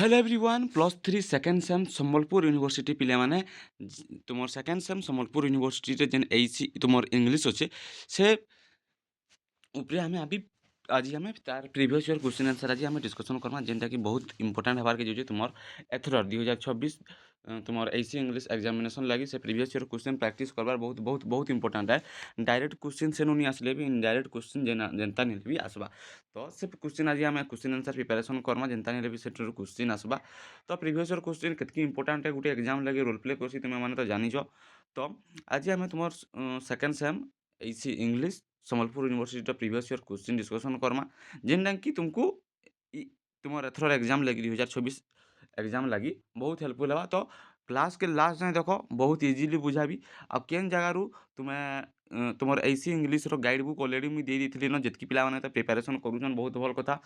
Hello everyone plus three second same Sambalpur university पिले माने तुम सेकेंड सेम सम्बलपुर यूनिवर्सिटी जेन AC तुम इंग्लीश अच्छे से उपरे हमें अभी आज आम तार प्रिवियस ईयर क्वेश्चन आंसर आज आम डिस्कसन करमा जेनटा कि बहुत इंपोर्टाट हबार के जो तुम एथर 2026 तुम एसी इंग्लीश एग्जामिनेशन लगी से प्रिवियस ईयर क्वेश्चन प्रैक्टिस करवार बहुत बहुत बहुत इंपोर्टाट है। डायरेक्ट क्वेश्चन से नहीं आसले भी इनडायरेक्ट क्वेश्चन जेनता नहीं भी आसवा तो से क्वेश्चन आज आम क्वेश्चन आंसर प्रिपेरेसन करमा जेनता नहीं भी से क्वेश्चन आसवा तो प्रिवियस ईयर क्वेश्चन केतकी इंपोर्टाट है गोटे एग्जाम लगे रोल प्ले कर मैंने तो जान तो आज आम तुम second sem AC English Sambalpur university previous year question discussion करमा जेनटा कि तुमको तुम एथर एग्जाम लगी 2026 एग्जाम लगी बहुत हेल्पफुल है। तो क्लास के लास्ट जाए देख बहुत इजिली बुझाबी आ केन जगार तुम्हें तुम AC English guide book already मुझे दे दी न जितकी पे प्रिपेरेसन करूँ बहुत भल कथा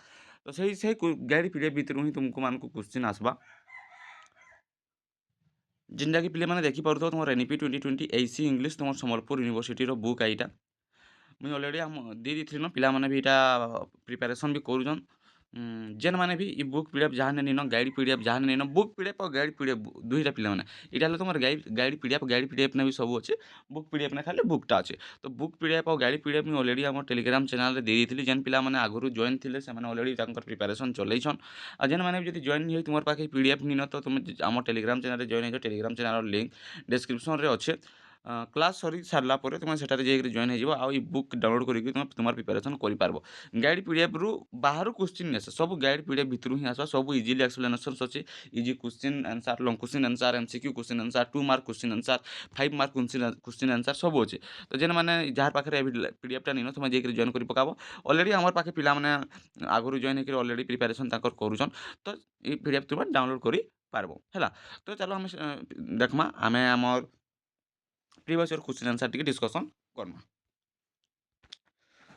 तो सही गाइड पीडीएफ भितर ही तुमको मान क्वेश्चन आसवा जिनटा कि पे देखिपुथ तुम एनईपी 2020 एसी इंग्लीश तुम सम्बलपुर यूनिवर्सिटी बुक आईटा मुझे अलरेडी आम दे दी न पे भी यहाँ प्रिपेरेसन भी करूँ जेन मैंने भी बुक पीडीएफ जहाँ नीन गाइड पीडीएफ जहाँ नीन बुक पीडीएफ और गाइड पीडीएफ दुईटा पे यहाँ तुम गाइड पीडीएफ ने भी सब अच्छे बुक पीडीएफ ने खाली बुकटा अच्छे तो बुक पीडीएफ और गाइड पीडीएफ मुझे अलरेडी आम टेलीग्राम चैनल दे दी जेन पे आगुरी जॉइन थे से अलरेडी प्रिपेरेसन चलैछन आ जेन मैंने भी जॉइन नहीं तुम पाखे पीडीएफ नीन तो तुम आम टेलीग्राम चैनल जॉइन हो टेलीग्राम चैनल लिंक डिस्क्रिप्शन में अच्छे क्लास सरी सारा तुम से जाकर जॉइन हो बुक डाउनलोड करके तुम तुम प्रिपेरेसन कर गाइड पीडीएफ रु बाहर क्वेश्चन नहीं सब गाइड पीडीएफ भितर ही आसवा सब इजिली एक्सप्लेनेशन अच्छे easy question answer long question answer MCQ question answer 2 mark question answer 5 mark question answer सब अच्छे तो जेन मैंने जार पाखे पीडीएफ नीन तुम जाकर जॉइन कर पकाब अलरेडी आम पाखे पे आगुरी जॉइन होकर अलरेडी प्रिपेरेसन करुन तो ये पीडीएफ तुम डाउनलोड कर पार्ब है। तो चलो आम देखमा आम आमर previous year question answer T discussion Karma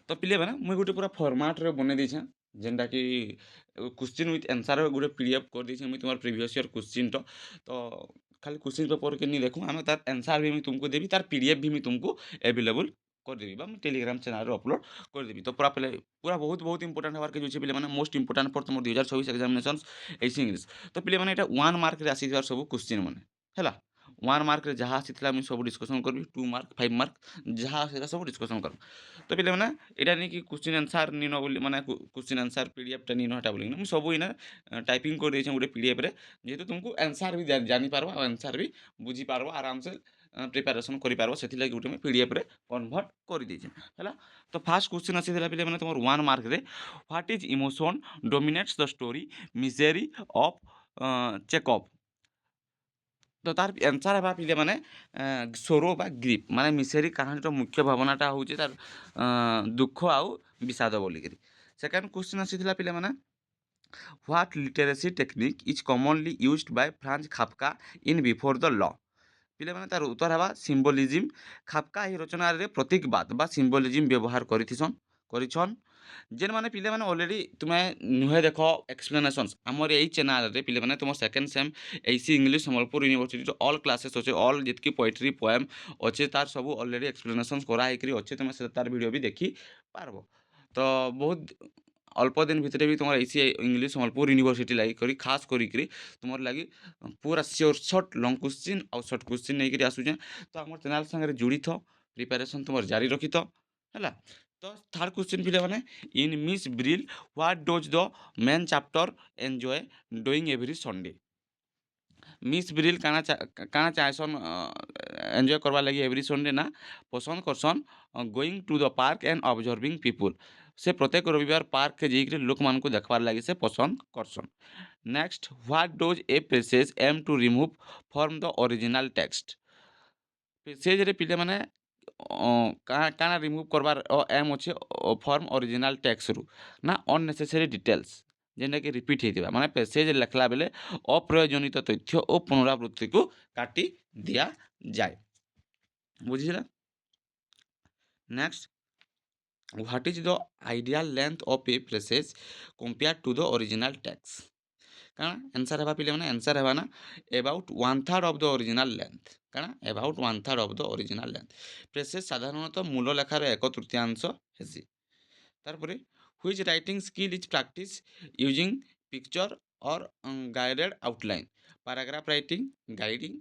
तो पिले मैंने मुझे गोटे पूरा फर्माट रे बने देछे जेनटा कि क्वेश्चन विथ आंसर गोटे पीडीएफ कर देछे मुझे तुम प्रिवियस ईयर क्वेश्चन तो खाली क्वेश्चन पेपर के नहीं देखूँ आम तार आंसर भी तुमको देवी तार पीडीएफ भी मैं तुमको एवेलेबल कर देवी मैं टेलीग्राम चैनल अपलोड कर देवी तो पूरा पहले पूरा बहुत बहुत इंपोर्टेंट हमारे के जो पे मोस्ट इंपोर्टेंट फॉर तुम 2026 एग्जामिनेशन एसी इंग्लिश तो पे मैंने 1 मार्क रे आसी सब क्वेश्चन मैंने है 1 मार्क रे जहाँ आसी मुझे सब डिस्कसन करी 2 मार्क 5 मार्क जहाँ आसा सब डिस्कसन कर तो पे मैंने यहाँ नहीं कि क्वेश्चन आंसर नीन बोली माने क्वेश्चन आंसर पीडीएफ नीन हटा बोली मुझे सब इना टाइपिंग कर देछे गोटे पीडीएफ रे जेहेतु तुमको आंसर भी जानी पारबो आंसर भी बुझी पारबो आराम से प्रिपेरेसन करि पारबो सेथि लागि गोटे पीडीएफ रे कन्वर्ट कर देछे हैला। तो फर्स्ट क्वेश्चन आसी पे मैंने तुम 1 मार्क रे what is emotion dominates the story misery of checkup तो तार आंसर है पे मैंने सोरो बा ग्रीप माने मिसेरी कहानी मुख्य भावनाटा हूँ तार दुख आउ विषाद बोलिक सेकेंड क्वेश्चन आसी पे मैंने what literacy technique is commonly used by Franz Kafka in before the law पे मैंने तार उत्तर है सिम्बोलिज्म खापका ही रचना प्रतीकवाद बा सिम्बोलिज्म व्यवहार करिछन जेन माने पिले माने ऑलरेडी तुम्हें नुहे देख एक्सप्लेनेशन आमर यही चैनल रे पिले माने तुम second sem AC English Sambalpur university all classes अच्छे ऑल जितकी पोएट्री पोएम अच्छे तार सब ऑलरेडी एक्सप्लेनेशन कराई अच्छे तुम तार वीडियो भी देखी पारब तो बहुत अल्प दिन भितर भी तुम एसी इंग्लिश सम्बलपुर यूनिवर्सिटी लगी करी खास करी तुम लगी पूरा श्योर सर्ट लॉन्ग क्वेश्चन आउ सर्ट क्वेश्चन नहीं आसूचे तो आम चैनल सागर जुड़ी थो प्रिपेरेसन तुम जारी रखी तो है। तो थर्ड क्वेश्चन पे मैंने in Miss Brill what does the main character enjoy doing every Sunday Miss Brill काना चाहसन एंजॉय करवा लगी एवरी संडे ना पसंद करसन going to the park and observing people से प्रत्येक रविवार पार्क के जाइए लोक मान को देखबार लगी से पसंद करसन। Next what does a passage aim to remove from the original text passage रे पिले माने काना रिमूव करबार एम अच्छे फॉर्म ओरिजिनल टेक्स्ट रु ना अननेसेसरी डिटेल्स जेनटा कि रिपीट होता माने पैसेज लेखला बेले अप्रयोजनित तथ्य और पुनरावृत्ति को काटी दिया जाए बुझिला। Next what is the ideal length of a passage compare to the original text कारण आंसर है पे आंसर है ना about 1/3 of the original length कारण about 1/3 of the original length precis साधारणतः मूल लेखार 1/3 हेसी तारपरे which writing skill is practice using picture और guided outline, paragraph writing, guiding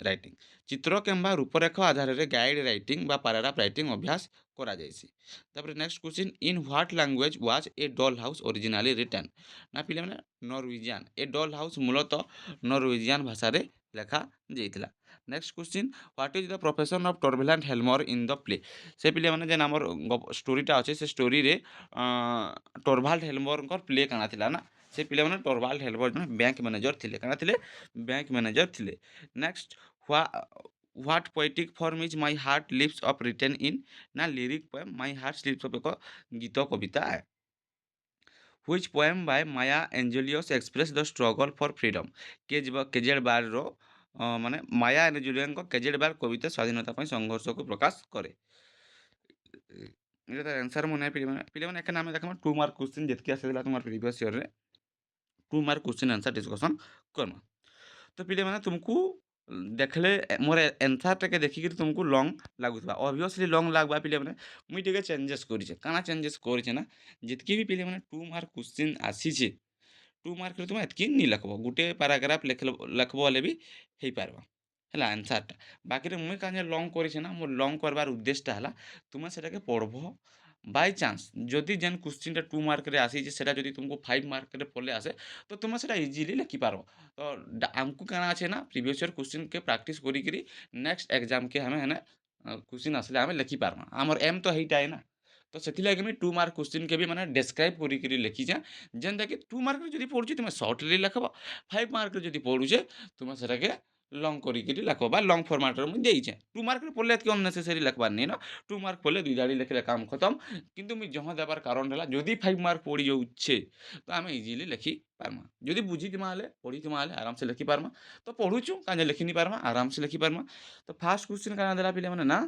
writing. ଚିତ୍ର କିମ୍ବା ରୂପରେଖ ଆଧାରରେ ଗାଇଡ୍ ରାଇଟିଂ ବା ପାରାଗ୍ରାଫ ରାଇଟିଂ ଅଭ୍ୟାସ କରାଯାଇଛି। ତାପରେ next question, in what language was a doll house originally return? ନା ପିଲାମାନେ ନରୱିଜିଆନ୍। ଏ ଡଲ୍ ହାଉସ୍ ମୂଳତଃ ନରୱିଜିଆନ୍ ଭାଷାରେ ଲେଖା ଯାଇଥିଲା। Next question, what is the profession of Torvald Helmer in the play? ସେ ପିଲାମାନେ ଯେନ୍ ଆମର ଷ୍ଟୋରୀଟା ଅଛି ସେ ଷ୍ଟୋରୀରେ ଟର୍ଭାଲ୍ଡ ହେଲମରଙ୍କର ପ୍ଲେ କାଣା ଥିଲା ନା, ସେ ପିଲାମାନେ ଟର୍ଭାଲ୍ଡ ହେଲମର ଜଣେ ବ୍ୟାଙ୍କ ମ୍ୟାନେଜର ଥିଲେ। କାଣା ଥିଲେ? ବ୍ୟାଙ୍କ ମ୍ୟାନେଜର ଥିଲେ। Next, what poetic form is my heart leaps of written in? ନା lyric poem my heart slips of ଏକ ଗୀତ କବିତା। Which poem by Maya Angelou's express the struggle for freedom? Caged ବାର୍ର ମାନେ ମାୟା ଏଞ୍ଜେଲିୟଙ୍କ କେଜେଡ୍ ବାର୍ କବିତା ସ୍ୱାଧୀନତା ପାଇଁ ସଂଘର୍ଷକୁ ପ୍ରକାଶ କରେ। ଏଇଟା ତାର ଆନ୍ସର୍ ମୁଁ ନାହିଁ ପିଲାମାନେ ଏଖାନେ ଆମେ ଦେଖମା 2 ମାର୍କ କ୍ୱେଶ୍ଚିନ୍ ଯେତ୍କି ଆସିଥିଲା ତୁମର ପ୍ରିଭିୟସ୍ ଇୟର୍ରେ 2 ମାର୍କ କ୍ୱେଶ୍ଚିନ୍ ଆନ୍ସର୍ ଡିସ୍କସନ୍ କର୍ମା। ତ ପିଲାମାନେ ତୁମକୁ ଦେଖିଲେ ମୋର ଆନ୍ସର୍ଟାକେ ଦେଖିକିରି ତୁମକୁ ଲଙ୍ଗ୍ ଲାଗୁଥିବା, ଅବଭିୟସ୍ଲି ଲଙ୍ଗ୍ ଲାଗ୍ବା ପିଲାମାନେ। ମୁଇଁ ଟିକେ ଚେଞ୍ଜେସ୍ କରିଛେ। କାଣା ଚେଞ୍ଜେସ୍ କରିଛେ ନା, ଯେତ୍କି ବି ପିଲାମାନେ 2 ମାର୍କ କ୍ୱେଶ୍ଚିନ୍ ଆସିଛେ 2 ମାର୍କରେ ତୁମେ ଏତ୍କି ନି ଲେଖ୍ବ, ଗୁଟେ ପାରାଗ୍ରାଫ ଲେଖ୍ବ ବେଲେ ବି ହେଇପାର୍ବା ହେଲା ଆନ୍ସର୍ଟା। ବାକିରେ ମୁଇଁ କାଁ ଲଙ୍ଗ୍ କରିଛେ ନା, ମୋର୍ ଲଙ୍ଗ୍ କର୍ବାର୍ ଉଦ୍ଦେଶ୍ୟଟା ହେଲା ତୁମେ ସେଟାକେ ପଢ଼୍ବ। ବାଇଚାନ୍ସ ଯଦି ଯେନ୍ କ୍ୱେଶ୍ଚିନ୍ଟା 2 ମାର୍କରେ ଆସିଛେ ସେଟା ଯଦି ତୁମକୁ 5 ମାର୍କରେ ପଲେଇ ଆସେ ତ ତୁମେ ସେଟା ଇଜିଲି ଲେଖିପାର୍ବ। ତ ଆମ୍କୁ କାଣା ଅଛେ ନା, ପ୍ରିଭିୟସ୍ ଇୟର୍ କ୍ୱେଶ୍ଚିନ୍କେ ପ୍ରାକ୍ଟିସ୍ କରିକିରି ନେକ୍ସଟ ଏକ୍ଜାମ୍କେ ଆମେ ହେନେ କ୍ୱେଶ୍ଚିନ୍ ଆସିଲେ ଆମେ ଲେଖିପାର୍ମା। ଆମର୍ ଏମ୍ ତ ହେଇଟା ଏ ନା। ତ ସେଥିଲାଗି ମୁଇଁ 2 ମାର୍କ କ୍ୱେଶ୍ଚିନ୍କେ ବି ମାନେ ଡେସ୍କ୍ରାଇବ୍ କରିକିରି ଲେଖିଛେଁ, ଯେନ୍ଟାକି 2 ମାର୍କରେ ଯଦି ପଡ଼ୁଛେ ତୁମେ ସର୍ଟଲି ଲେଖ୍ବ, 5 ମାର୍କରେ ଯଦି ପଡ଼ୁଛେ ତୁମେ ସେଟାକେ ଲଙ୍ଗ୍ କରିକିରି ଲେଖ୍ବ ବା ଲଙ୍ଗ୍ ଫର୍ମାଟ୍ରେ ମୁଇଁ ଦେଇଛେଁ। 2 ମାର୍କରେ ପଢ଼ଲେ ଏତ୍କି ଅନ୍ନେସେସରି ଲେଖ୍ବାର୍ ନି ନ। 2 ମାର୍କ ପଢ଼ଲେ 2 ଧାଡ଼ି ଲେଖିଲେ କାମ୍ ଖତମ୍। କିନ୍ତୁ ମୁଇଁ ଜହ ଦେବାର୍ କାରଣ୍ ହେଲା ଯଦି 5 ମାର୍କ ପଡ଼ି ଯାଉଛେ ତ ଆମେ ଇଜିଲି ଲେଖି ପାର୍ମା। ଯଦି ବୁଝିଥିମା ହେଲେ ପଢ଼ିଥିମା ହେଲେ ଆରାମସେ ଲେଖିପାର୍ମା। ତ ପଢ଼ୁଛୁଁ କାଁଜେ ଲେଖି ନି ପାର୍ମା, ଆରାମସେ ଲେଖିପାର୍ମା। ତ ଫାର୍ଷ୍ଟ କ୍ୱେଶ୍ଚିନ୍ କାଣା ଦେଲା ପିଲାମାନେ ନା,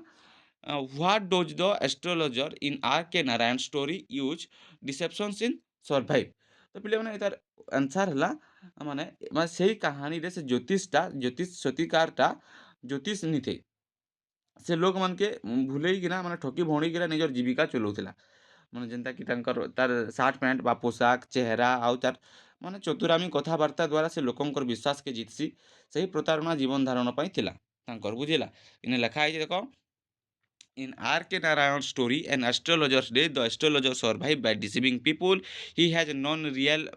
what does the astrologer in R K Narayan story use deceptions in survive? ତ ପିଲାମାନେ ଏତାର ଆନ୍ସର୍ ହେଲା ମାନେ ସେଇ କାହାଣୀରେ ସେ ଜ୍ୟୋତିଷ ସତିକାରଟା ଜ୍ୟୋତିଷ ନିଥେ, ସେ ଲୋକମାନକେ ଭୁଲେଇକିନା ମାନେ ଠକି ଭଣେଇକିନା ନିଜର ଜୀବିକା ଚଲଉଥିଲା। ମାନେ ଯେନ୍ତାକି ତାଙ୍କର ତାର ସାର୍ଟ ପ୍ୟାଣ୍ଟ ବା ପୋଷାକ ଚେହେରା ଆଉ ତାର ମାନେ ଚତୁରାମୀ କଥାବାର୍ତ୍ତା ଦ୍ୱାରା ସେ ଲୋକଙ୍କର ବିଶ୍ୱାସକେ ଜିତ୍ସି। ସେହି ପ୍ରତାରଣା ଜୀବନ ଧାରଣ ପାଇଁ ଥିଲା ତାଙ୍କର, ବୁଝିଲା। ଇନେ ଲେଖା ହେଇଛି ଦେଖ, in R.K. Narayan's story, an astrologer's day, the astrologer survived by deceiving people. He has none real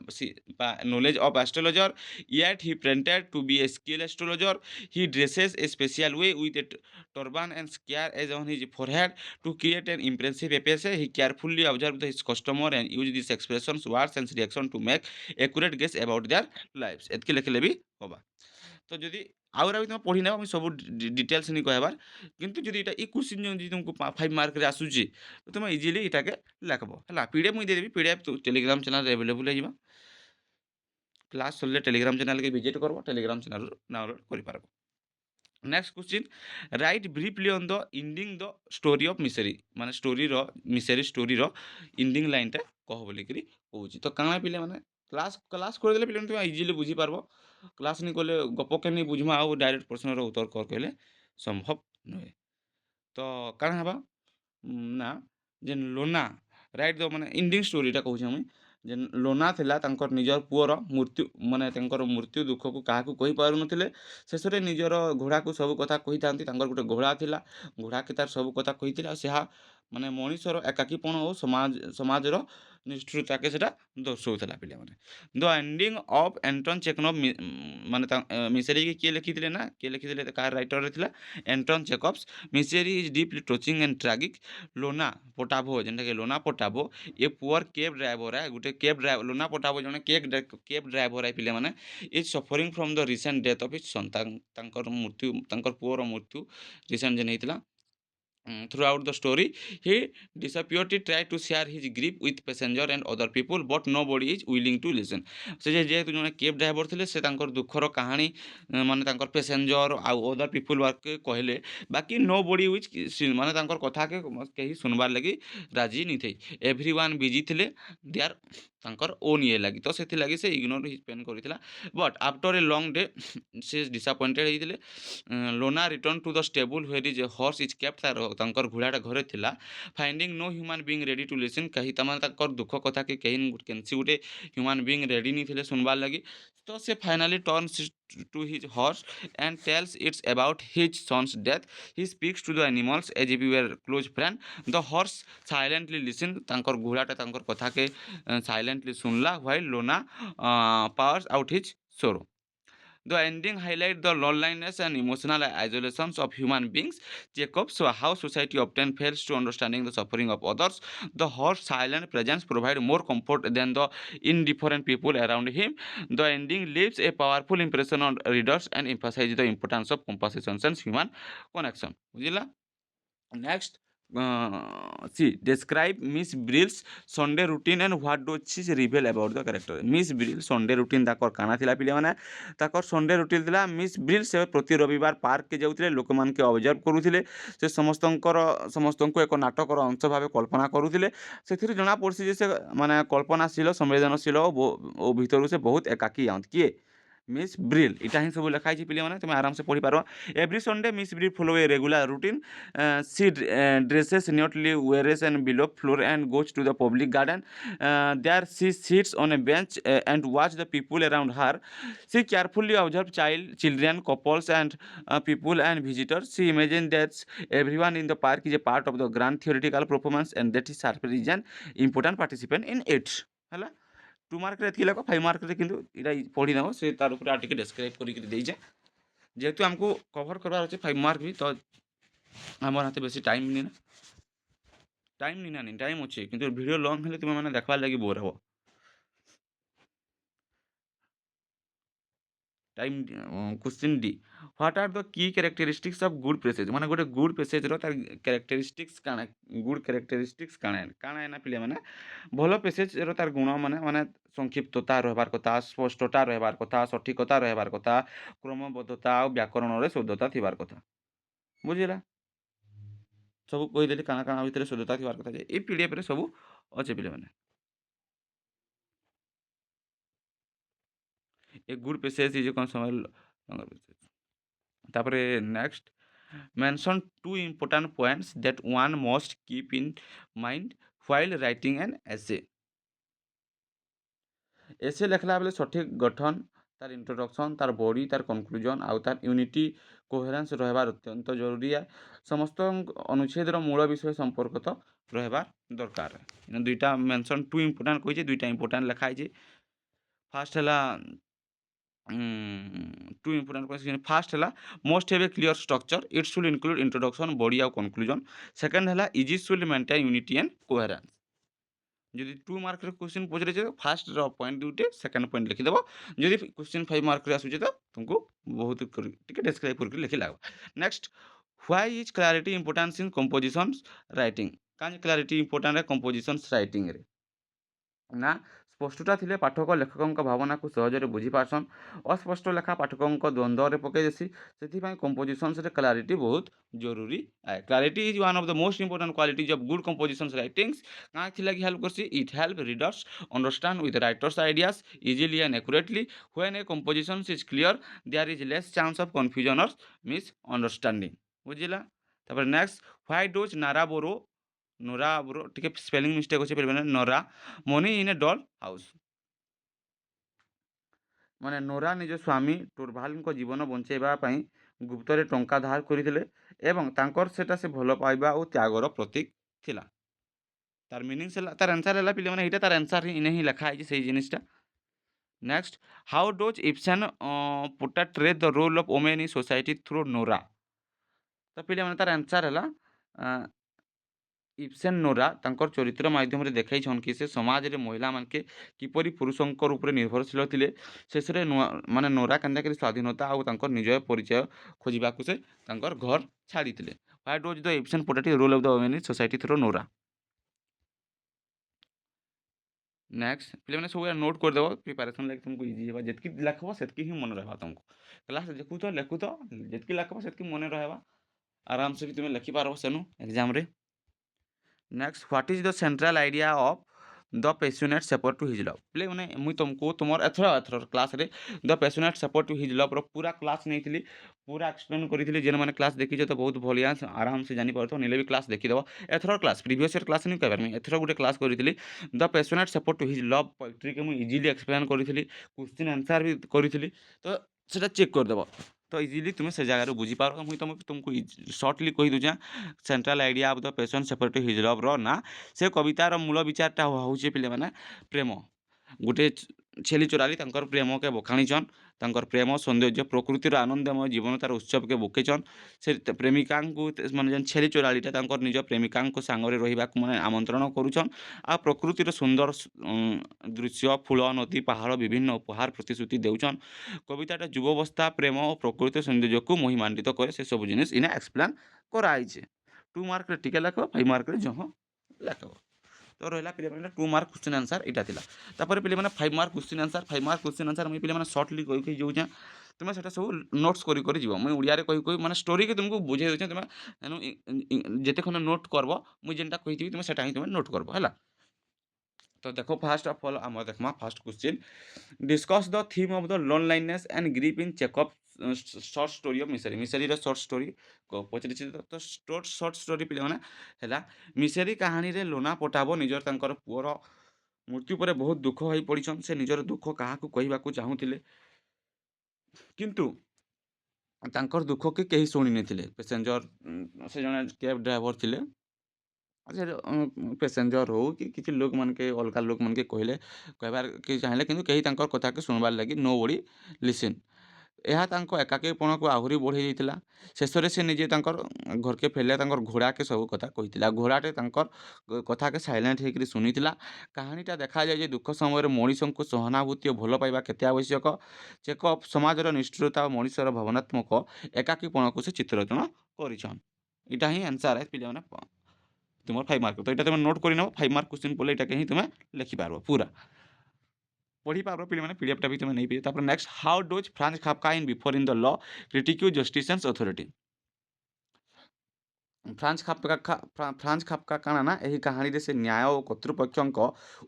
knowledge of astrologer, yet he pretended to be a skilled astrologer. He dresses a special way with a turban and scar as on his forehead to create an impressive appearance. He carefully observed his customer and used these expressions, words, and reactions to make accurate guess about their lives. ଏତ୍କି ଲେଖିଲେ ବି ହବା। ତ ଯଦି ଆଉରା ବି ତୁମେ ପଢ଼ି ନେବ, ମୁଇଁ ସବୁ ଡିଟେଲ୍ସ ନି କହିବାର୍। କିନ୍ତୁ ଯଦି ଏଇଟା ଇ କ୍ୱେଶ୍ଚିନ୍ ଯଦି ତୁମକୁ 5 ମାର୍କରେ ଆସୁଛି ତ ତୁମେ ଇଜିଲି ଏଇଟାକେ ଲେଖ୍ବ ହେଲା। ପିଡ଼ିଏଫ୍ ମୁଇଁ ଦେଇଦେବି, ପିଡ଼ିଏଫ୍ ଟେଲିଗ୍ରାମ ଚ୍ୟାନେଲ୍ରେ ଆଭେଲେବୁଲ୍ ହେଇଯିବା। କ୍ଲାସ୍ ସରିଲେ ଟେଲିଗ୍ରାମ ଚ୍ୟାନେଲ୍କେ ଭିଜିଟ୍ କରବ, ଟେଲିଗ୍ରାମ ଚ୍ୟାନେଲ୍ରୁ ଡାଉନଲୋଡ଼ କରିପାରବ। Next question, write briefly on the ending the story of misery? ମାନେ ମିସେରୀ ଷ୍ଟୋରୀର ଇଣ୍ଡିଂ ଲାଇନ୍ଟା କହ ବୋଲିକିରି କହୁଛି। ତ କାଣା ପିଲାମାନେ କ୍ଲାସ୍ କରିଦେଲେ ପିଲାମାନେ ତୁମେ ଇଜିଲି ବୁଝିପାର୍ବ। କ୍ଲାସ୍ ନି କଲେ ଗପ କେନ୍ ବୁଝ୍ମା ଆଉ ଡାଇରେକ୍ଟ ପ୍ରଶ୍ନର ଉତ୍ତର କର କହିଲେ ସମ୍ଭବ ନୁହେଁ। ତ କାଣା ହେବା ନା, ଯେନ୍ ଲୋନା ରାଇଟ୍ ଦ ମାନେ ଇଣ୍ଡିଂ ଷ୍ଟୋରୀଟା କହୁଛେ ମୁଇଁ, ଯେନ୍ ଲୋନା ଥିଲା ତାଙ୍କର ନିଜର ପୁଅର ମୃତ୍ୟୁ ମାନେ ତାଙ୍କର ମୃତ୍ୟୁ ଦୁଃଖକୁ କାହାକୁ କହିପାରୁନଥିଲେ। ଶେଷରେ ନିଜର ଘୋଡ଼ାକୁ ସବୁ କଥା କହିଥାନ୍ତି। ତାଙ୍କର ଗୋଟେ ଘୋଡ଼ା ଥିଲା, ଘୋଡ଼ାକେ ତାର ସବୁ କଥା କହିଥିଲା। ଆଉ ସେହା ମାନେ ମଣିଷର ଏକାକୀପଣ ଓ ସମାଜର ନିଷ୍ଠୁରତାକେ ସେଟା ଦର୍ଶଉଥିଲା ପିଲାମାନେ। ଦ ଏଣ୍ଡିଂ ଅଫ୍ ଏଣ୍ଟନ୍ ଚେକନଭ୍ ମାନେ ମିସେରୀକି କିଏ ଲେଖିଥିଲେ ନା, କିଏ ଲେଖିଥିଲେ କାହାର ରାଇଟର୍ରେ ଥିଲା? Anton Chekhov's. Misery is deeply touching and tragic. Iona Potapov, ଯେନ୍ଟାକି Iona Potapov, a poor cab driver a ଗୋଟେ ଲୋନା ପୋଟାଭୋ ଜଣେ କେବ୍ ଡ୍ରାଇଭର ଏ ପିଲାମାନେ, is suffering from the recent death of his son. ତାଙ୍କର ପୁଅର ମୃତ୍ୟୁ ରିସେଣ୍ଟ ଯେନ୍ ହେଇଥିଲା। Throughout the story, he disappeared, tried to share his grief with passenger and other people, but nobody is willing to listen. ସେ ଯେହେତୁ ଜଣେ cab driver ଥିଲେ, ସେ ତାଙ୍କର ଦୁଃଖର କାହାଣୀ ମାନେ ତାଙ୍କର ପ୍ୟାସେଞ୍ଜର ଆଉ ଅଦର ପିପୁଲ୍ ୱାର୍କକେ କହିଲେ, ବାକି नो बडी ୱିଚ୍ ମାନେ ତାଙ୍କର କଥାକେ କେହି ଶୁଣବାର୍ ଲାଗି ରାଜି ନିଥେଇ। ଏଭ୍ରି ୱାନ୍ ବିଜି ଥିଲେ ଦେୟାର ତାଙ୍କର ଓନ୍ ଇଏ ଲାଗି ତ ସେଥିଲାଗି ସେ ଇଗ୍ନୋର ହିଜ୍ ପେନ୍ କରିଥିଲା। But after a long day ସେ ଡିସଆପଏଣ୍ଟେଡ୍ ହେଇଥିଲେ। Iona return to the stable where is horse is kept, ତାଙ୍କର ଘୋଡ଼ାଟା ଘରେ ଥିଲା। Finding no human being ready to listen, କେହି ତାମାନେ ତାଙ୍କର ଦୁଃଖ କଥା କି କେହି କେନ୍ସି ଗୁଟେ ହ୍ୟୁମାନ୍ ବିଙ୍ଗ ରେଡ଼ି ନି ଥିଲେ ଶୁଣବାର୍ ଲାଗି। ତ ସେ finally turns to his ହର୍ସ and tells it's about his son's death. He speaks to the animals as if he were close friend. The horse silently listen, ତାଙ୍କର ଘୋଡ଼ାଟା ତାଙ୍କର କଥାକେ silently ଶୁଣଲା while Lona pours out his sorrow. The ending highlights the loneliness and emotional isolations of human beings. Jacob saw how society often fails to understanding the suffering of others. The horse's silent presence provides more comfort than the indifferent people around him. The ending leaves a powerful impression on readers and emphasizes the importance of compassion and human connection. ବୁଝିଲା? Next, see, describe Miss Brill's Sunday routine and what does she reveal about the character. Miss Brill Sunday routine ତାକର କାଣା ଥିଲା ପିଲାମାନେ, ତାକର Sunday routine ଥିଲା miss ବ୍ରିଲ୍ ସେ ପ୍ରତି ରବିବାର ପାର୍କକେ ଯାଉଥିଲେ, ଲୋକମାନଙ୍କୁ ଅବଜର୍ଭ କରୁଥିଲେ, ସେ ସମସ୍ତଙ୍କୁ ଏକ ନାଟକର ଅଂଶ ଭାବେ କଳ୍ପନା କରୁଥିଲେ। ସେଥିରୁ ଜଣାପଡ଼ୁଛି ଯେ ସେ ମାନେ କଳ୍ପନାଶୀଳ, ସମ୍ବେଦନଶୀଳ ଓ ଭିତରୁ ସେ ବହୁତ ଏକାକୀ ଯାଆନ୍ତି। କିଏ? Miss Brill. ଇଟା ହିଁ ସବୁ ଲେଖା ହେଇଛି ପିଲାମାନେ, ତୁମେ ଆରାମସେ ପଢ଼ିପାରବ। Every Sunday Miss Brill follow a regular routine. She dresses neatly, wears and below floor and goes to the public garden. There she sits on a bench and watch the people around her. She carefully observes children, couples and people and visitors. She imagines that everyone in the park is a part of the grand theoretical performance and that his surface is an important participant in it. ହେଲା, 2 ମାର୍କରେ ଏତିକି ଲେଖ, 5 ମାର୍କରେ କିନ୍ତୁ ଏଇଟା ପଢ଼ି ନେବ, ସେ ତାର ଉପରେ ଆଉ ଟିକେ ଡେସ୍କ୍ରାଇବ୍ କରିକି ଦେଇଛେ। ଯେହେତୁ ଆମକୁ କଭର୍ କରିବାର ଅଛି 5 ମାର୍କ ବି, ତ আমার হাতে বেশি টাইম নি না, টাইম ଅଛି, କିନ୍ତୁ ଭିଡ଼ିଓ ଲଙ୍ଗ୍ ହେଲେ ତୁମେମାନେ ଦେଖ୍ବାର୍ ଲାଗି ବୋର୍ ହେବ। Time question D, what are the key characteristics of good passage, माने गोटे गुड पैसेज रो तार कैरेक्टरिस्टिक्स काଣା, गुड कैरेक्टरिस्टिक्स काଣା काଣା है ना पिले माने भलो पैसेज रो तार गुण माने संक्षिप्तता रहबार कथा, स्पष्टता रहबार कथा, सठिकता रहबार कथा, क्रमबद्धता और व्याकरण रे शुद्धता थिबार कथा। बुझिला, ସବୁ କହିଦେଲି କାଣା କାଣା ଭିତରେ शुद्धता थिबार कथा जे ए पीडीएफ रे ସବୁ ଅଛି ପିଲେ माने। ए गुड पैसेज इज कौन समय longer passage। तापरे next, mention 2 important points that one must keep in mind while writing an essay। एसे लेखला बेले सठिक गठन, तार इंट्रोडक्शन, तार बॉडी, तार कंक्लूजन आउ तार यूनिटी कोहेरेंस रहबार अत्यंत जरूरी है। समस्त अनुच्छेदर मूल विषय संपर्क तो रहबार दरकार। दुईटा मेंशन 2 इंपोर्टेंट कहिजे, दुईटा इंपोर्टेंट लिखा है। फास्ट है 2 इंपोर्टेंट क्वेश्चन। फास्ट है must have a clear structure, it should include introduction, body आउ कंक्लूजन। सेकंड है is should maintain unity and coherence. যদি 2 ମାର୍କରେ କ୍ୱେଶ୍ଚିନ୍ ପଚାରିଛେ ଫାର୍ଷ୍ଟର ପଏଣ୍ଟ ଦୁଇଟେ, ସେକେଣ୍ଡ ପଏଣ୍ଟ ଲେଖିଦେବ। ଯଦି କ୍ୱେଶ୍ଚିନ୍ 5 ମାର୍କରେ ଆସୁଛେ ତ ତୁମକୁ ବହୁତ ଟିକେ ଡେସ୍କ୍ରାଇବ୍ କରିକି ଲେଖି ଲାଗବ। Next, why is clarity importance in compositions writing. କାହିଁ କ୍ଲାରିଟି ଇମ୍ପୋର୍ଟାଣ୍ଟ है କମ୍ପୋଜିସନ୍ସ ରାଇଟିଂରେ ନା ସ୍ପଷ୍ଟତା ଥିଲେ ପାଠକ ଲେଖକଙ୍କ ଭାବନାକୁ ସହଜରେ ବୁଝିପାରସନ୍। ଅସ୍ପଷ୍ଟ ଲେଖା ପାଠକଙ୍କ ଦ୍ୱନ୍ଦ୍ୱରେ ପକାଇ ଦେସି, ସେଥିପାଇଁ କମ୍ପୋଜିସନ୍ସରେ କ୍ଲାରିଟି ବହୁତ ଜରୁରୀ है। Clarity is one of the most important qualities of good compositions writings. कहाँ थी लगी हेल्प करसी, it help readers understand with writers ideas easily and accurately. When a composition is clear there is less chance of confusion और misunderstanding. बुझिला। तापर next, why does नाराबोरो, नोराबोरो टिके स्पेलिंग मिस्टेक होचे पेले Nora money in a doll house. ମାନେ Nora ନିଜ ସ୍ୱାମୀ ଟୋରଭାଲଙ୍କ ଜୀବନ ବଞ୍ଚାଇବା ପାଇଁ ଗୁପ୍ତରେ ଟଙ୍କା ଧାର କରିଥିଲେ ଏବଂ ତାଙ୍କର ସେଟା ସେ ଭଲ ପାଇବା ଓ ତ୍ୟାଗର ପ୍ରତୀକ ଥିଲା। ତାର ମିନିଂସ୍ ହେଲା, ତାର ଆନ୍ସର ହେଲା ପିଲାମାନେ ଏଇଟା ତାର ଆନ୍ସର ଇନେ ହିଁ ଲେଖା ହେଇଛି ସେଇ ଜିନିଷଟା। Next, how does Ibsen portray the role of women in society through Nora. ତ ପିଲାମାନେ ତାର ଆନ୍ସର ହେଲା ଇପ୍ସେନ୍ ନୋରା ତାଙ୍କର ଚରିତ୍ର ମାଧ୍ୟମରେ ଦେଖାଇଛନ୍ କି ସେ ସମାଜରେ ମହିଳାମାନକେ କିପରି ପୁରୁଷଙ୍କର ଉପରେ ନିର୍ଭରଶୀଳ ଥିଲେ। ଶେଷରେ ମାନେ ନୋରା କେନ୍ତାକରି ସ୍ୱାଧୀନତା ଆଉ ତାଙ୍କର ନିଜ ପରିଚୟ ଖୋଜିବାକୁ ସେ ତାଙ୍କର ଘର ଛାଡ଼ିଥିଲେ। Why does the Ibsen portray role of the women in society through Nora. Next पिलाने सब नोट करदेव, प्रिपारेसन लगे तुमको इजी है, जितकी लिखब से ही मन रहा तुमको। क्लास देखु तो लिखु तो जितकी लिखब से मन रहा, आराम से भी तुम्हें लिखिपार सेनु एग्जाम रे। Next, what is the central idea of the passionate support to his love play मैंने मुई तुमको तुमर एथर क्लास रे the passionate support to his love रो पूरा क्लास नहीं पूरा एक्सप्लेन करी जेन मैंने क्लास देखी तो बहुत भलिया आराम से जानी पारत नीले भी क्लास देखीदेव एथर क्लास प्रीवियस ईयर क्लास नहीं कहबार एथर गोटे क्लास करी the passionate support to his love poetry के मुझे इजिली एक्सप्लेन करी क्वेश्चन आंसर भी करी तो सेटा चेक करदेव तो इजिली तुम्हें से जगह बुझीपार मुझे तुमको सर्टली कही दूचा central idea of the passion separate to his love रो ना से कवितार मूल विचारटा हूँ पे मैंने प्रेम गोटे छेली चोराली तांकर प्रेम के बखाणीचन तांकर प्रेम सौंदर्य प्रकृतिर आनंदमय जीवन तार उत्सव के बोकेचन से प्रेमिका माने जेन छेली चोरालीटा तांकर निज प्रेमिका सांगरे रहिबा माने आमंत्रण करुछन आ प्रकृतिर सुंदर दृश्य फूल नदी पहाड़ विभिन्न उपहार प्रतिश्रुति देउछन कविताटा युवावस्था प्रेम और प्रकृति सौंदर्य को महिमान्वित करे से सब जिनिस इने एक्सप्लेन कराइछे 2 मार्क रे टिके लाखो 5 मार्क रे जह लाखो तो रहा पे 2 मार्क क्वेश्चन आंसर यहाँ था तापर पे 5 mark question answer 5 mark question answer मुझे पे सर्टली कही जाऊँ तुम्हें से सब नोट्स कर जीव मुझे ओडिया कही मैंने स्टोरी के तुमको बुझे दूचे तुम्हें जिते खंड नोट करब मुझे जेनटा कही तुम्हें से तुम्हें नोट करब है तो देखो फास्ट ऑफ ऑल आम देखमा first question discuss the theme of the loneliness and grief in Chekhov short story of misery misery short story को पचारि तो शॉर्ट स्टोरी पे मैंने है मिसेरी कहानी रे लोना पटाबो निजर तांकर पुअर मृत्यु पर बहुत दुख हो पड़छन से निजर दुख क्या कहवाक चाहूले किंतु तांकर दुख के कहीं शुणी नहीं पैसेंजर से जड़े कैब ड्राइवर थे से पैसेंजर हो कि किसी लोक मान के अलग लोक मान के कहले कहबार कि चाहिए कि कहीं कथा के शुणबार लगी नो बडी लिसन यह एकाकीपण को आहरी बढ़े जाता शेष में से निजे घर के फेरले घोड़ा के सब कथा कही घोड़ाटे कथा के साइलेंट होकर शुनीला कहानीटा देखा जाए दुख समय मनीष को सहानुभूति और भल पाइबा केते आवश्यक चेकअप समाजर निष्ठुरता और मनीषर भावनात्मक एकाकीपण को से चित्ररचना करा ही आंसर है पे तुम 5 मार्क तो ये तुम नोट कर 5 मार्क क्वेश्चन बोले ही तुम्हें लिखिपार पूरा पढ़ी पार पे मैंने पीडीएफटा भी तुम्हें नहीं पाइबे next how does Franz Kafka in before in the law critique justice and authority Franz Kafka काଣା ना यही कहानी रे से न्याय और कर्तृपक्षों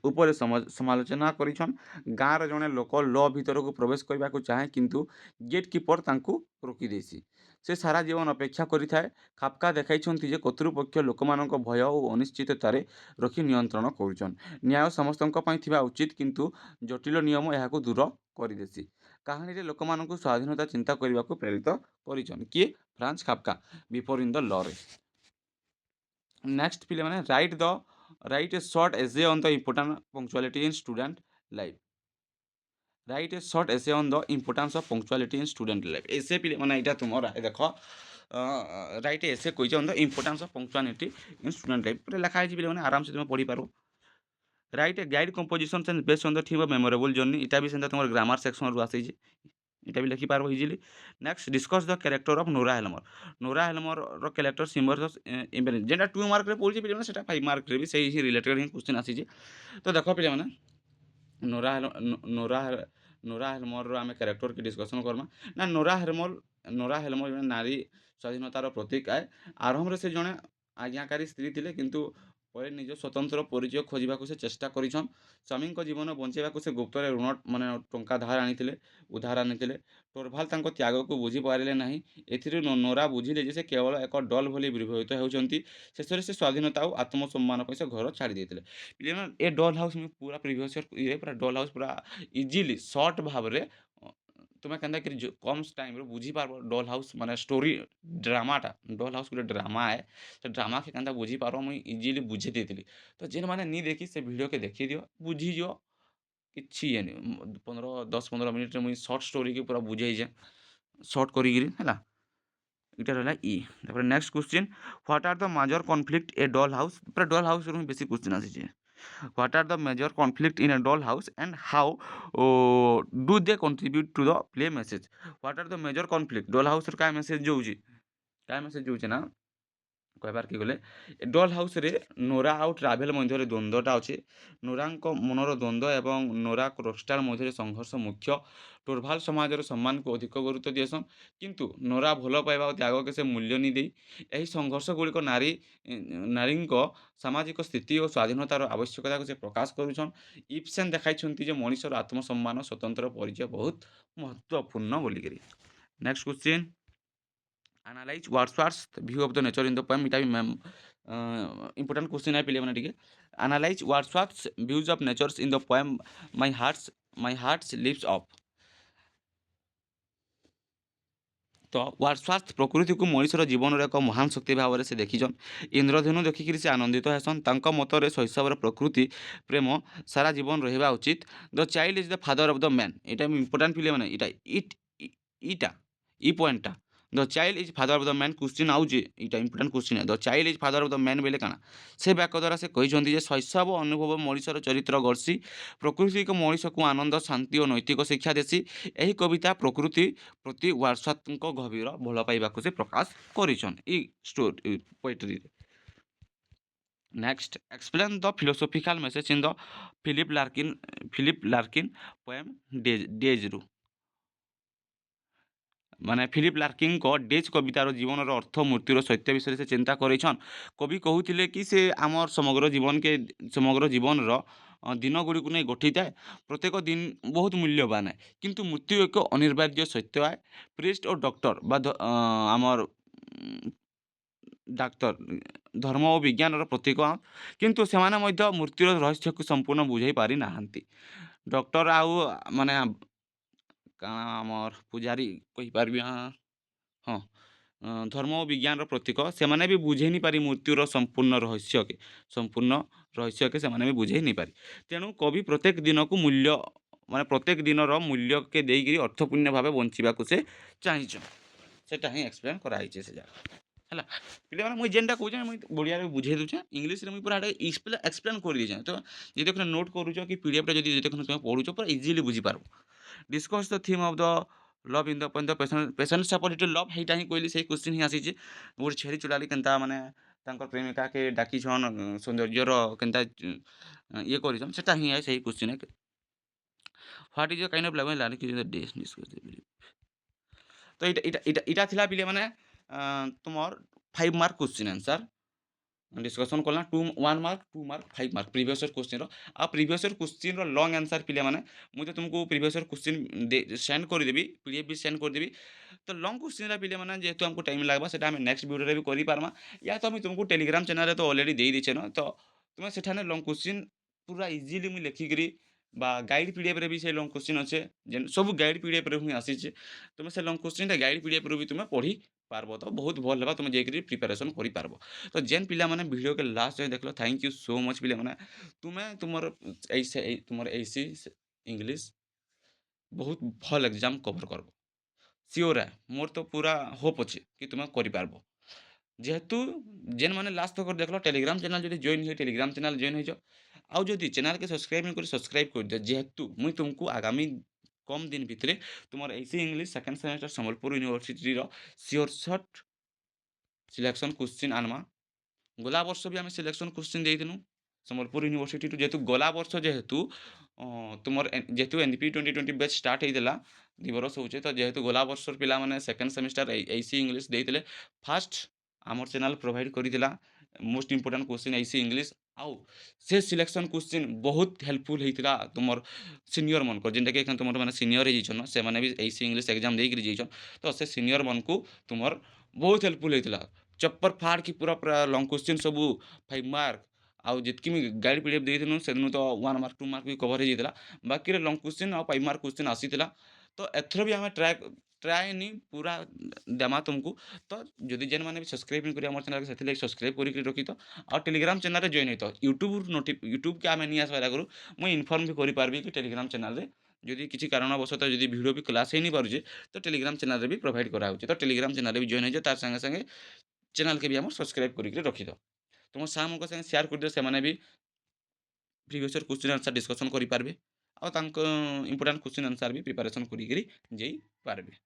उपर समालोचना करिछन गाँव जड़े लोक लॉ भीतर को प्रवेश करने को चाहे किंतु गेट कीपर तांकु रोकी देसी से सारा जीवन अपेक्षा करिथाए खापका देखाइछन्ति जे कर्तृपक्ष लोकमानक भय और अनिश्चिततार रखी नियंत्रण करुछन न्याय समस्तक पई थिबा उचित किंतु जटिल नियम यहाँ दूर करदेसी कहानी रे लोकमानक स्वाधीनता चिंता करने को प्रेरित करिछन किए Franz Kafka before in the law रे नेक्स्ट पे मैंने write a short essay on the important punctuality in student life write a short essay on the importance of punctuality in student life essay पे मैंने यहाँ तुम देख write essay कही on the importance of punctuality in student life पूरा लिखाई मैंने आराम से तुम पढ़ी पार write a guide composition and based on the theme of memorable journey इटा भी तुम ग्रामर सेक्शन रू आसी এটা भी लिखिपार easily next discuss the character of Nora Helmer character symbol जेटा 2 मार्क पड़ी पे से 5 मार्क भी से रिलेटेड ही क्वेश्चन आसी तो देख पे मैंने नोरा नोरा नोरा हेलमर आम कैरेक्टर की डिस्कसन करमा ना नोरा हेलमर जड़े नारी स्वाधीनतार प्रतीक आए आरंभ से जड़े आज्ञाकारी स्त्री थे किंतु पर निज स्वतंत्र परिचय खोजवाक से चेष्टा करिछन स्वामी जीवन बंचाइवाक से गुप्त ऋण माने टंका धार आनी उधार आनी टोरभाल त्याग को बुझी पारे ना नोरा बुझिले जे से केवल एक डल भली व्यवहित होती शेष में से स्वाधीनता और आत्मसम्मान से घर छाड़ी ए डल हाउस में पूरा प्रिवियस ये पूरा डल हाउस पूरा इजिली सर्ट भाव में तुम्हें कहता कि कम टाइम बुझी पार डल हाउस माने स्टोरी ड्रामाटा डल हाउस गोटे ड्रामा है से ड्रामा के कहता बुझी पार मुझे इजिली बुझे देती तो जेन मैंने नहीं देखी से वीडियो के देखी दियो बुझीज कि ये नहीं 10-15 मिनट मुझे सर्ट स्टोरी के पूरा बुझे सर्ट करी है इटा रहा next question what are the major conflict a doll house पूरा डल हाउस बेसी क्वेश्चन आसी what are the major conflict in a doll house and how do they contribute to the play message what are the major conflict doll house क्या message जो क्या message जो ना କହିବାର୍କେ ଗଲେ dull ହାଉସ୍‌ରେ Nora ଆଉ ଟ୍ରାଭେଲ୍ ମଧ୍ୟରେ ଦ୍ୱନ୍ଦ୍ୱଟା ଅଛି। ନୋରାଙ୍କ ମନର ଦ୍ୱନ୍ଦ୍ୱ ଏବଂ ନୋରା କ୍ରୋଷ୍ଟାଲ୍ ମଧ୍ୟରେ ସଂଘର୍ଷ ମୁଖ୍ୟ। ଟୋର୍ଭାଲ୍ ସମାଜର ସମ୍ମାନକୁ ଅଧିକ ଗୁରୁତ୍ୱ ଦିଏସନ୍, କିନ୍ତୁ ନୋରା ଭଲ ପାଇବା ଆଉ ତ୍ୟାଗକେ ସେ ମୂଲ୍ୟ ନି ଦେଇ ଏହି ସଂଘର୍ଷଗୁଡ଼ିକ ନାରୀଙ୍କ ସାମାଜିକ ସ୍ଥିତି ଓ ସ୍ୱାଧୀନତାର ଆବଶ୍ୟକତାକୁ ସେ ପ୍ରକାଶ କରୁଛନ୍। ଇବ୍ସେନ୍ ଦେଖାଇଛନ୍ତି ଯେ ମଣିଷର ଆତ୍ମସମ୍ମାନ ସ୍ୱତନ୍ତ୍ର ପରିଚୟ ବହୁତ ମହତ୍ୱପୂର୍ଣ୍ଣ ବୋଲିକିରି। Next question, analyse Wordsworth's view of the nature in the poem. ଇଟା ବି ଇମ୍ପୋର୍ଟାଣ୍ଟ କ୍ୱେଶ୍ଚିନ୍ है ପିଲାମାନେ ଟିକେ। Analyse Wordsworth's views of natures in the poem my heart's leaps of. ତ ୱାର୍ଡସୱାର୍ଥ ପ୍ରକୃତିକୁ ମଣିଷର ଜୀବନର ଏକ ମହାନ ଶକ୍ତି ଭାବରେ ସେ ଦେଖିଛନ୍। ଇନ୍ଦ୍ରଧନୁ ଦେଖିକିରି ସେ ଆନନ୍ଦିତ ହେସନ୍। ତାଙ୍କ ମତରେ ଶୈଶବର ପ୍ରକୃତି ପ୍ରେମ ସାରା ଜୀବନ ରହିବା ଉଚିତ। The child is the father of the man. ଏଇଟା ଇମ୍ପୋର୍ଟାଣ୍ଟ ପିଲାମାନେ, ଇଟା ଇ ପଏଣ୍ଟଟା the child is father of the man question ଆଉଛେ। ଏଇଟା important question. The child is father of the man ବୋଇଲେ କାଣା? ସେ ବାକ୍ୟ ଦ୍ୱାରା ସେ କହିଛନ୍ତି ଯେ ଶୈଶବ ଅନୁଭବ ମଣିଷର ଚରିତ୍ର ଗଢ଼ସି। ପ୍ରକୃତିକ ମଣିଷକୁ ଆନନ୍ଦ, ଶାନ୍ତି ଓ ନୈତିକ ଶିକ୍ଷା ଦେସି। ଏହି କବିତା ପ୍ରକୃତି ପ୍ରତି ୱାର୍ଡସୱାର୍ଥଙ୍କ ଗଭୀର ଭଲ ପାଇବାକୁ ସେ ପ୍ରକାଶ କରିଛନ୍ ଇ ପୋଏଟ୍ରିରେ। Next, explain the philosophical message in the Philip Larkin poem ଡେଜ୍ରୁ। ମାନେ ଫିଲିପ ଲାର୍କିଙ୍କ ଡେଜ୍ କବିତାର ଜୀବନର ଅର୍ଥ, ମୃତ୍ୟୁର ସତ୍ୟ ବିଷୟରେ ସେ ଚିନ୍ତା କରିଛନ୍। କବି କହୁଥିଲେ କି ସେ ଆମର ସମଗ୍ର ଜୀବନର ଦିନଗୁଡ଼ିକୁ ନେଇ ଗଠିଥାଏ। ପ୍ରତ୍ୟେକ ଦିନ ବହୁତ ମୂଲ୍ୟବାନ ଏ, କିନ୍ତୁ ମୃତ୍ୟୁ ଏକ ଅନିବାର୍ଯ୍ୟ ସତ୍ୟ ଏ। ପ୍ରିଷ୍ଟ ଓ ଡକ୍ଟର ବା ଆମର ଡାକ୍ତର ଧର୍ମ ଓ ବିଜ୍ଞାନର ପ୍ରତୀକ, କିନ୍ତୁ ସେମାନେ ମଧ୍ୟ ମୃତ୍ୟୁର ରହସ୍ୟକୁ ସମ୍ପୂର୍ଣ୍ଣ ବୁଝାଇ ପାରିନାହାନ୍ତି। ଡକ୍ଟର ଆଉ ମାନେ କାଣା ଆମର ପୂଜାରୀ କହିପାରିବି, ହଁ, ଧର୍ମ ଓ ବିଜ୍ଞାନର ପ୍ରତୀକ, ସେମାନେ ବି ବୁଝେଇ ନି ପାରି ମୃତ୍ୟୁର ସମ୍ପୂର୍ଣ୍ଣ ରହସ୍ୟକେ ସେମାନେ ବି ବୁଝେଇ ନି ପାରି। ତେଣୁ କବି ପ୍ରତ୍ୟେକ ଦିନକୁ ପ୍ରତ୍ୟେକ ଦିନର ମୂଲ୍ୟକେ ଦେଇକିରି ଅର୍ଥପୂର୍ଣ୍ଣ ଭାବେ ବଞ୍ଚିବାକୁ ସେ ଚାହିଁଛନ୍। ସେଟା ହିଁ ଏକ୍ସପ୍ଲେନ୍ କରାହେଇଛେ ସେ ଜାଗା ହେଲା। ପିଲାମାନେ ମୁଇଁ ଯେନ୍ଟା କହୁଛେ ମୁଇଁ ଓଡ଼ିଆରେ ବୁଝେଇ ଦେଉଛେ, ଇଂଲିଶରେ ମୁଇଁ ପୁରା ଏକ୍ସପ୍ଲେନ୍ କରିଦେଇଛେ। ତ ଯଦି ଦେଖୁନ ନୋଟ୍ କରୁଛ କି ପିଡ଼ିଏଫ୍ଟା ଯଦି ଦେଖୁନ ତୁମେ ପଢ଼ୁଛ, ପୁରା ଇଜିଲି ବୁଝିପାରବ। Discuss the theme of the love in the passionate supportive love, ହେଇଟା ହିଁ କହିଲି, ସେଇ କ୍ୱେଶ୍ଚିନ୍ ହିଁ ଆସିଛେ। ଗୋଟେ ଛେଳି ଚୁଲାଲି କେନ୍ତା ମାନେ ତାଙ୍କର ପ୍ରେମିକାକେ ଡାକିଛନ୍, ସୌନ୍ଦର୍ଯ୍ୟର କେନ୍ତା ଇଏ କରିଛନ୍, ସେଟା ହିଁ ସେଇ question. What is the kind of love ତ ଇଟା ଥିଲା ପିଲାମାନେ ତୁମର 5 ମାର୍କ କ୍ୱେଶ୍ଚିନ୍ ଆନ୍ସର୍ डिस्कसन कला 1 mark 2 mark 5 mark previous year question आ प्रीवियस ईयर क्वेश्चन रो लॉन्ग आंसर पिले माने मुझे तुमको प्रीवियस ईयर क्वेश्चन सेंड कर देबी, पीडीएफ भी सेंड कर देबी। तो लॉन्ग क्वेश्चन पिले माने जेहेतु हमको टाइम लागबा सेटा हम नेक्स्ट वीडियो रे भी करि पारमा, या तो हम तुमको टेलीग्राम चैनल रे तो ऑलरेडी दे दिछे न। तो तुम सेठाने लॉन्ग क्वेश्चन पूरा इजीली मु लिखिकरी बा गाइड पीडीएफ रे भी से लॉन्ग क्वेश्चन अच्छे, जेन सब गाइड पीडीएफ रे ही आसीछे। तुम से लॉन्ग क्वेश्चन गाइड पीडीएफ रे भी तुम पढ़ी पारबो, तो बहुत भल हेबा, तुम जेकरी प्रिपरेशन करि पारबो। तो जेन पिला माने वीडियो के लास्ट जाए देखलो, थैंक यू सो मच पिला माने। तुम्हें तुमर ऐसी इंग्लिश बहुत भल एग्जाम कवर करबो, सियोर है, मोर तो पूरा होप अच्छे कि तुम्हें करि पारबो। जेहेतु जेन माने लास्ट तक देखलो टेलीग्राम चैनल जदि जॉइन हो, टेलीग्राम चैनल जॉइन हो जाओ। आउ जदि चैनल के सब्सक्राइब नहीं कर सब्सक्राइब कर दे, जेहेतु मुई तुमको आगामी कम दिन भितरे तुमर AEC English second semester Sambalpur University रो सियोर शॉट सिलेक्शन क्वेश्चन आनमा। गला वर्ष भी आम सिलेक्शन क्वेश्चन देइथिनु संबलपुर यूनिवर्सिटी टू, जेहेतु गला वर्ष जेहेतु तुमर जेहेतु एनपी 2020 बैच स्टार्ट होइदेला 2 बरस होचे। तो जेहेतु गला वर्षर पिला माने सेकंड सेमेस्टर ऐसी इंग्लिश देइथिले, फास्ट आमर चैनल प्रोवाइड करिदिला most important question AEC English. आउ से सिलेक्शन क्वेश्चन बहुत हेल्पफुल होइतिला तुमर सीनियर मन को, जेनटा कि तुमर माने सीनियर हे जइछन, से माने भी ऐसी इंग्लिश एग्जाम देइकरि जइछन। तो से सीनियर मन को तुमर बहुत हेल्पफुल होइतिला। चप्पर फाड़ की पूरा पूरा लॉन्ग क्वेश्चन सबू 5 मार्क आउ जितकी भी गाइड पीडीएफ देइथिनु सेदिनु तो 1 मार्क 2 मार्क भी कवर हो जाइतिला। बाकी रे लॉन्ग क्वेश्चन आ 5 मार्क क्वेश्चन आसीतिला। तो एथरो भी हमें ट्राई नहीं पूरा देमा तुमको। तो जदि जेन माने भी सब्सक्राइब नहीं करी हमर चैनल के, सेति लाइक सब्सक्राइब करी रखी। तो और टेलीग्राम चैनल रे जॉइन होइतो, यूट्यूब के आमे नहीं आसबार आगु मुई इन्फॉर्म भी करि पारबी कि टेलीग्राम चैनल रे जदि किसी कारणवशत जदि वीडियो भी क्लास हे नहीं पारुजे, तो टेलीग्राम चैनल रे भी प्रोवाइड करा होचे। तो टेलीग्राम चैनल रे भी जॉइन हो जाए, तार संगे संगे चैनल के भी हम सब्सक्राइब करिक रखी दो। तुम सामको संगे शेयर कर दियो, से माने भी previous year question answer discussion करि पारबे, और तांको इंपोर्टेंट क्वेश्चन आंसर भी प्रिपरेशन करिकरी जाई पारबे।